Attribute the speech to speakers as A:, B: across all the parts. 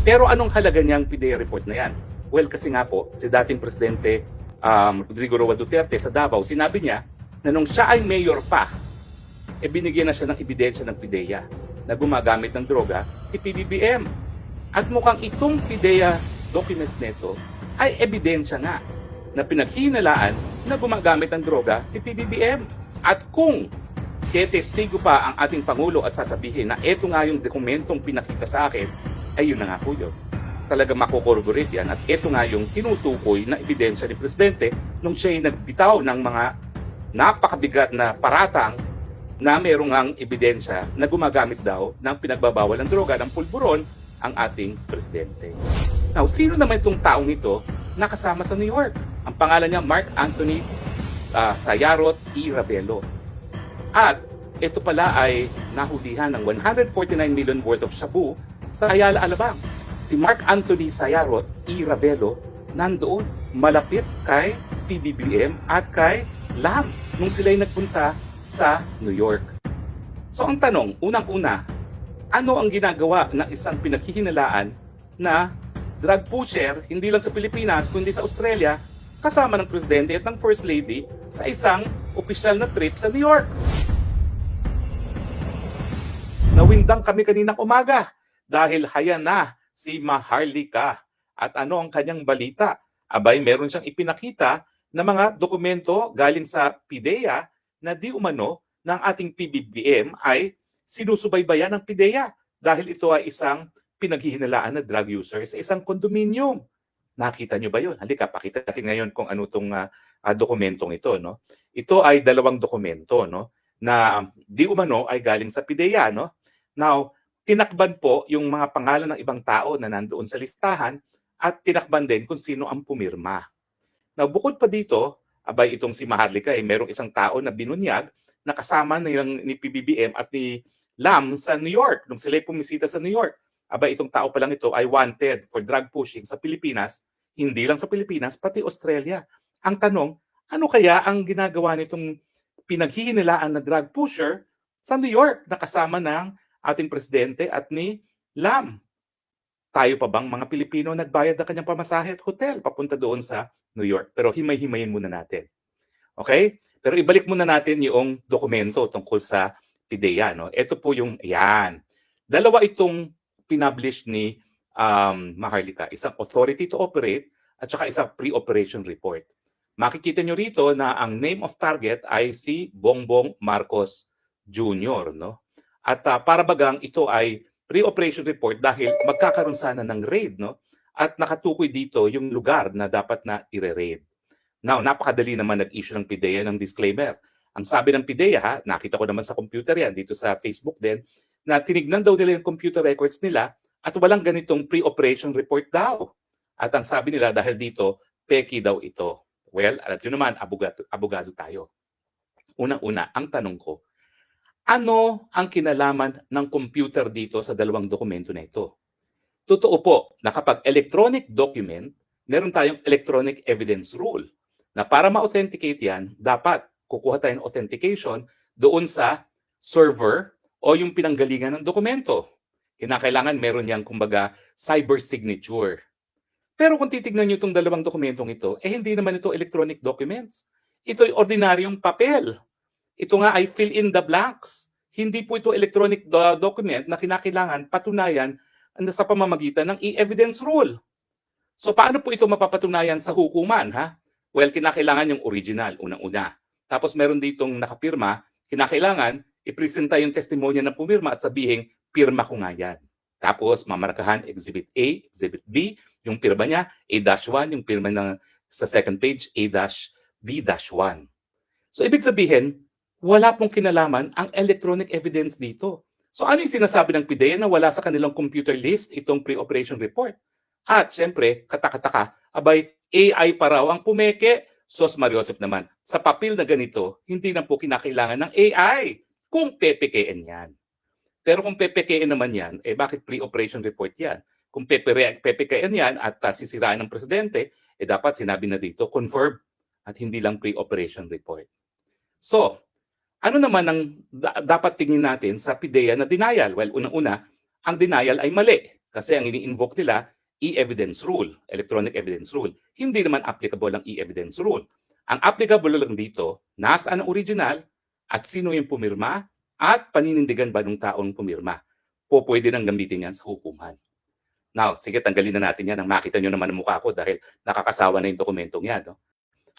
A: Pero anong halaga niyang PIDEA report na yan? Well, kasi nga po, si dating Presidente Rodrigo Roa Duterte sa Davao, sinabi niya na nung siya ay mayor pa, binigyan na siya ng ebidensya ng PIDEA na gumagamit ng droga si PBBM. At mukhang itong PIDEA documents nito ay ebidensya nga na pinaghihinalaan na gumagamit ng droga si PBBM. At kung tetestigo pa ang ating Pangulo at sasabihin na eto nga yung dokumentong pinakita sa akin, ay yun na nga po yun. Talaga makukorroborate yan at eto nga yung tinutukoy na ebidensya ni Presidente nung siya ay nagbitaw ng mga napakabigat na paratang na merong ang ebidensya na gumagamit daw ng pinagbabawal ng droga ng pulburon ang ating Presidente. Now, sino naman itong taong ito na kasama sa New York? Ang pangalan niya Mark Anthony Sayarot E. Ravelo. At ito pala ay nahulihan ng 149 million worth of shabu sa Ayala, Alabang. Si Mark Anthony Sayarot E. Ravelo nandoon malapit kay PBBM at kay Lam nung sila'y nagpunta sa New York. So ang tanong, unang-una, ano ang ginagawa ng isang pinaghihinalaan na drug pusher, hindi lang sa Pilipinas, kundi sa Australia, kasama ng Presidente at ng First Lady sa isang opisyal na trip sa New York? Nawindang kami kaninang umaga dahil haya na si Maharlika. At ano ang kanyang balita? Abay, meron siyang ipinakita na mga dokumento galing sa PIDEA na di umano ng ating PBBM ay sinusubaybayan ng PIDEA dahil ito ay isang pinaghihinalaan na drug user sa isang kondominium. Nakita nyo ba yun? Halika, pakita natin ngayon kung ano itong dokumentong ito. No? Ito ay dalawang dokumento, no? Na di umano ay galing sa PIDEA. No? Now, tinakban po yung mga pangalan ng ibang tao na nandoon sa listahan at tinakban din kung sino ang pumirma. Now, bukod pa dito, abay itong si Maharlika ay merong isang tao na binunyag na kasama ni PBBM at ni Lam sa New York nung sila'y pumisita sa New York. Abay itong tao pa lang ito ay wanted for drug pushing sa Pilipinas, hindi lang sa Pilipinas, pati Australia. Ang tanong, ano kaya ang ginagawa nitong pinaghihinilaan na drug pusher sa New York na kasama ng ating Presidente at ni Lam? Tayo pa bang mga Pilipino nagbayad ng kanyang pamasahe at hotel papunta doon sa New York? Pero himay-himayin muna natin. Okay? Pero ibalik muna natin yung dokumento tungkol sa PIDEA. No? Ito po yung, yan. Dalawa itong pinublish ni Maharlika. Isang authority to operate at saka isang pre-operation report. Makikita nyo rito na ang name of target ay si Bongbong Marcos Jr. No? At para bagang ito ay pre-operation report dahil magkakaroon sana ng raid, no? At nakatukoy dito yung lugar na dapat na i-raid. Now, napakadali naman nag-issue ng PIDEA ng disclaimer. Ang sabi ng PIDEA, nakita ko naman sa computer yan, dito sa Facebook din, na tinignan daw nila yung computer records nila at walang ganitong pre-operation report daw. At ang sabi nila dahil dito, peki daw ito. Well, alam nyo naman, abogado tayo. Unang-una, ang tanong ko, ano ang kinalaman ng computer dito sa dalawang dokumento na ito? Totoo po na kapag electronic document, meron tayong electronic evidence rule na para ma-authenticate yan, dapat kukuha tayo ng authentication doon sa server o yung pinanggalingan ng dokumento. Kinakailangan meron yang kumbaga cyber signature. Pero kung titignan nyo itong dalawang dokumentong ito, hindi naman ito electronic documents. Ito'y ordinaryong papel. Ito nga ay fill in the blanks. Hindi po ito electronic document na kinakailangan patunayan sa pamamagitan ng e-evidence rule. So paano po ito mapapatunayan sa hukuman? Ha? Well, kinakailangan yung original, unang-una. Tapos meron ditong nakapirma, kinakailangan ipresenta yung testimonya na pumirma at sabihin, pirma ko nga yan. Tapos mamarkahan Exhibit A, Exhibit B, yung pirma niya, A-1, yung pirma sa second page, A-B-1. So ibig sabihin, wala pong kinalaman ang electronic evidence dito. So ano yung sinasabi ng PIDEA na wala sa kanilang computer list itong pre-operation report? At siyempre, katakataka, abay, AI pa raw ang pumeke. Sos Mariosep naman, sa papel na ganito, hindi na po kinakailangan ng AI kung pepekein yan. Pero kung pepekein naman yan, bakit pre-operation report yan? Kung pepekein yan at sisiraan ng Presidente, dapat sinabi na dito, confirm at hindi lang pre-operation report. So, ano naman ang dapat tingin natin sa PIDEA na denial? Well, unang-una, ang denial ay mali. Kasi ang ini-invoke nila, e-evidence rule, electronic evidence rule. Hindi naman applicable ang e-evidence rule. Ang applicable lang dito, nasaan ang original at sino yung pumirma at paninindigan ba ng taong pumirma. Pwede nang gamitin yan sa hukuman. Now, sige, tanggalin na natin yan nang makita nyo naman ang mukha ko dahil nakakasawa na yung dokumentong yan. No?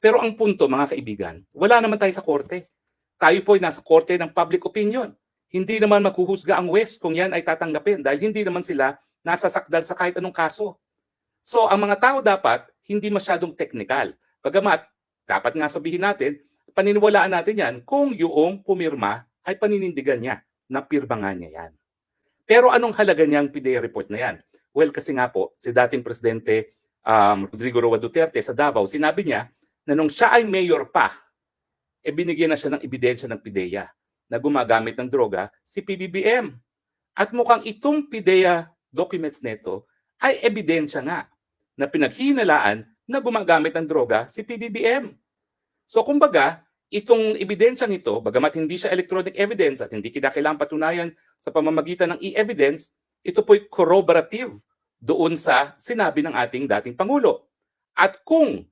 A: Pero ang punto, mga kaibigan, wala naman tayo sa korte. Tayo po ay nasa korte ng public opinion. Hindi naman maghuhusga ang West kung yan ay tatanggapin dahil hindi naman sila nasasakdal sa kahit anong kaso. So, ang mga tao dapat hindi masyadong technical. Bagamat, dapat nga sabihin natin, paniniwalaan natin yan kung yung pumirma ay paninindigan niya na pirma nga niya yan. Pero anong halaga niyang PDEA report na yan? Well, kasi nga po, si dating Presidente Rodrigo Roa Duterte sa Davao, sinabi niya na nung siya ay mayor pa, binigyan na siya ng ebidensya ng PDEA na gumagamit ng droga si PBBM. At mukhang itong PDEA documents nito ay ebidensya nga na pinaghihinalaan na gumagamit ng droga si PBBM. So kumbaga, itong ebidensyang ito, bagamat hindi siya electronic evidence at hindi kinakailangan patunayan sa pamamagitan ng e-evidence, ito po'y corroborative doon sa sinabi ng ating dating Pangulo. At kung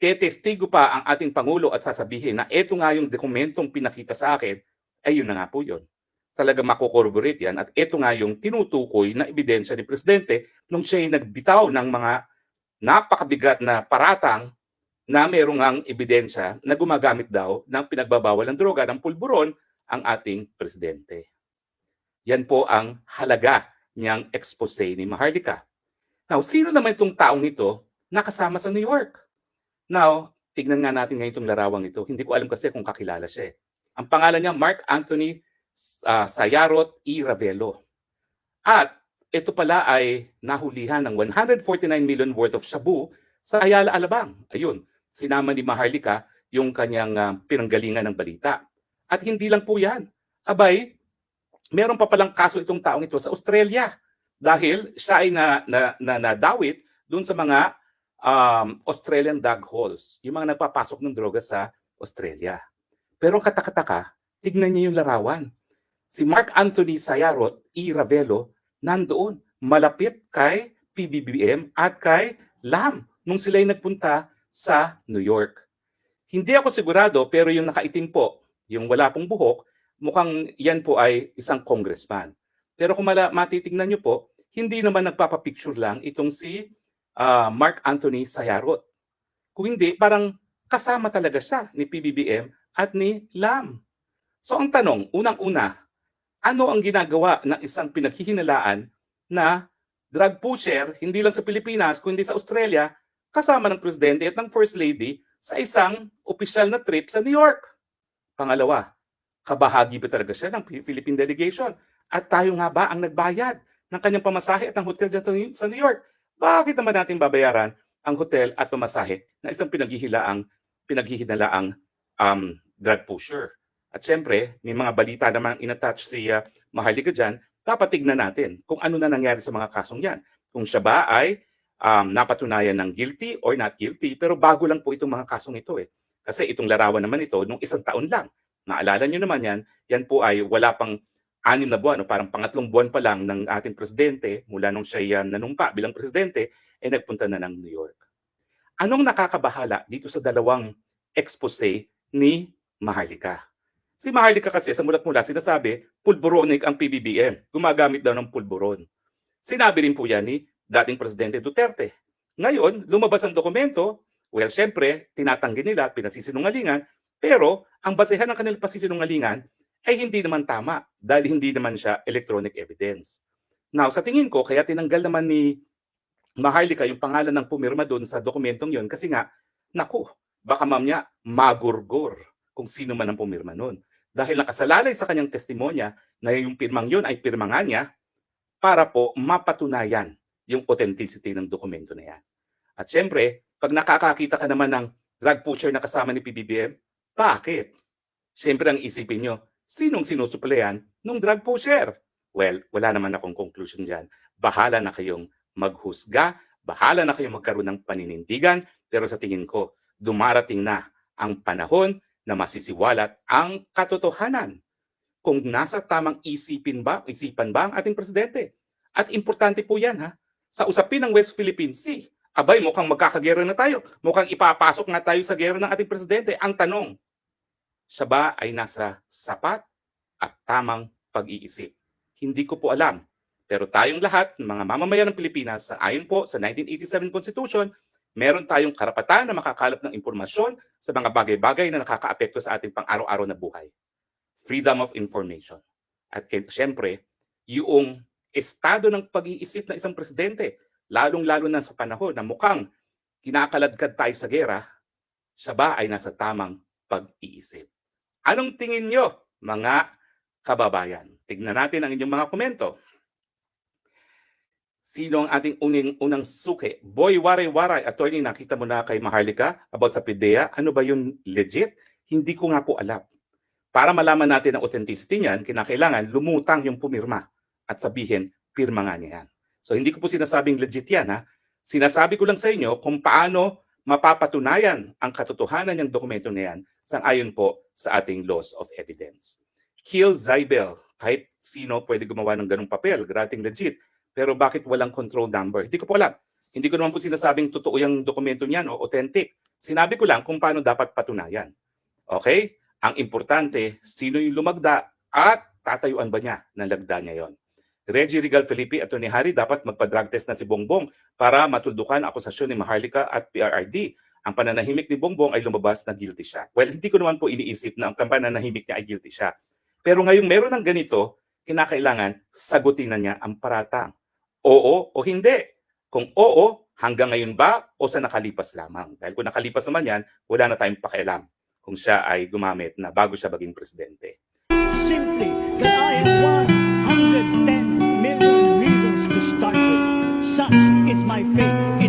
A: tetestigo pa ang ating Pangulo at sasabihin na ito nga yung dokumentong pinakita sa akin, ay yun na nga po yun. Talaga mako-corroborate yan at ito nga yung tinutukoy na ebidensya ni Presidente nung siya'y nagbitaw ng mga napakabigat na paratang na merong ang ebidensya na gumagamit daw ng pinagbabawal ng droga ng pulburon ang ating Presidente. Yan po ang halaga niyang expose ni Maharlika. Now, sino naman itong taong ito na kasama sa New York? Now, tignan nga natin ngayon itong larawang ito. Hindi ko alam kasi kung kakilala siya. Ang pangalan niya, Mark Anthony Sayarot E. Ravelo. At ito pala ay nahulihan ng 149 million worth of shabu sa Ayala, Alabang. Ayun, sinama ni Maharlika yung kanyang pinanggalingan ng balita. At hindi lang po yan. Abay, meron pa palang kaso itong taong ito sa Australia dahil siya ay nadawit dun sa mga Australian dog holes, yung mga nagpapasok ng droga sa Australia. Pero katakataka, tignan niyo yung larawan. Si Mark Anthony Sayarot E. Ravelo nandoon, malapit kay PBBM at kay Lam nung sila'y nagpunta sa New York. Hindi ako sigurado pero yung nakaitim po, yung wala pong buhok, mukhang yan po ay isang congressman. Pero kung matitignan nyo po, hindi naman nagpapapicture lang itong si Mark Anthony Sayarot. Kung hindi, parang kasama talaga siya ni PBBM at ni Lam. So ang tanong, unang-una, ano ang ginagawa ng isang pinaghihinalaan na drug pusher, hindi lang sa Pilipinas, kundi sa Australia, kasama ng Presidente at ng First Lady sa isang opisyal na trip sa New York? Pangalawa, kabahagi ba talaga siya ng Philippine delegation? At tayo nga ba ang nagbayad ng kanyang pamasahe at ng hotel dyan sa New York? Bakit naman natin babayaran ang hotel at pamasahe na isang pinaghihinalaang drug pusher? At syempre, may mga balita naman inattach si Maharlika dyan, dapat tignan natin kung ano na nangyari sa mga kasong yan. Kung siya ba ay napatunayan ng guilty or not guilty, pero bago lang po itong mga kasong ito eh. Kasi itong larawan naman ito, nung isang taon lang. Naalala nyo naman yan po ay wala pang 6 na buwan, o parang pangatlong buwan pa lang ng ating Presidente, mula nung siya nanumpa bilang Presidente, nagpunta na ng New York. Anong nakakabahala dito sa dalawang expose ni Maharlika? Si Maharlika kasi sa mulat-mula sinasabi, pulburonic ang PBBM. Gumagamit daw ng pulburon. Sinabi rin po yan ni dating Presidente Duterte. Ngayon, lumabas ang dokumento. Well, syempre, tinatanggi nila, pinasisinungalingan. Pero, ang basehan ng kanilang pasisinungalingan ay hindi naman tama dahil hindi naman siya electronic evidence. Now, sa tingin ko, kaya tinanggal naman ni Maharlika yung pangalan ng pumirma doon sa dokumentong yon kasi nga, naku, baka mamaya magurgor kung sino man ang pumirma noon. Dahil nakasalalay sa kanyang testimonya na yung pirmang yun ay pirma nga niya para po mapatunayan yung authenticity ng dokumento na yan. At syempre, pag nakakakita ka naman ng drug pusher na kasama ni PBBM, bakit? Syempre ang isipin nyo, sinong sinusuplayan ng drug pusher? Well, wala naman akong conclusion dyan. Bahala na kayong maghusga, bahala na kayong magkaroon ng paninindigan, pero sa tingin ko, dumarating na ang panahon na masisiwalat ang katotohanan. Kung nasa tamang isipan ba ang ating Presidente? At importante po yan ha, sa usapin ng West Philippine Sea. Abay, mukhang magkakagera na tayo. Mukhang ipapasok na tayo sa gera ng ating presidente. Ang tanong, siya ba ay nasa sapat at tamang pag-iisip? Hindi ko po alam. Pero tayong lahat, mga mamamayan ng Pilipinas, ayon po sa 1987 Constitution, meron tayong karapatan na makakalap ng impormasyon sa mga bagay-bagay na nakakaapekto sa ating pang-araw-araw na buhay. Freedom of information. At siyempre, yung estado ng pag-iisip ng isang presidente, lalong-lalo na sa panahon na mukhang kinakaladkad tayo sa gera, siya ba ay nasa tamang pag-iisip? Anong tingin nyo, mga kababayan? Tignan natin ang inyong mga komento. Sino ang ating unang suki? Boy Waray-Waray, attorney, nakita mo na kay Maharlika about sa PIDEA. Ano ba yun legit? Hindi ko nga po alam. Para malaman natin ang authenticity niyan, kinakailangan lumutang yung pumirma at sabihin, pirma nga niya yan. So hindi ko po sinasabing legit yan. Ha? Sinasabi ko lang sa inyo kung paano mapapatunayan ang katotohanan ng dokumento na yan sang-ayon po sa ating laws of evidence. Kill Zybel, kahit sino pwede gumawa ng ganung papel, grating legit. Pero bakit walang control number? Hindi ko po alam. Hindi ko naman po sinasabing totoo yung dokumento niyan o authentic. Sinabi ko lang kung paano dapat patunayan. Okay? Ang importante, sino yung lumagda at tatayuan ba niya ng lagda niya yon. Reggie Regal Felipe at Tony Harry, dapat magpa-drug test na si Bongbong para matuldukan akusasyon ni Maharlika at PRRD. Ang pananahimik ni Bongbong ay lumabas na guilty siya. Well, hindi ko naman po iniisip na ang pananahimik niya ay guilty siya. Pero ngayong meron ng ganito, kinakailangan sagutin na niya ang paratang. Oo o hindi. Kung oo, hanggang ngayon ba o sa nakalipas lamang? Dahil kung nakalipas naman yan, wala na tayong pakialam kung siya ay gumamit na bago siya maging presidente.
B: Simply that I have 110 million reasons to start with. Such is my faith.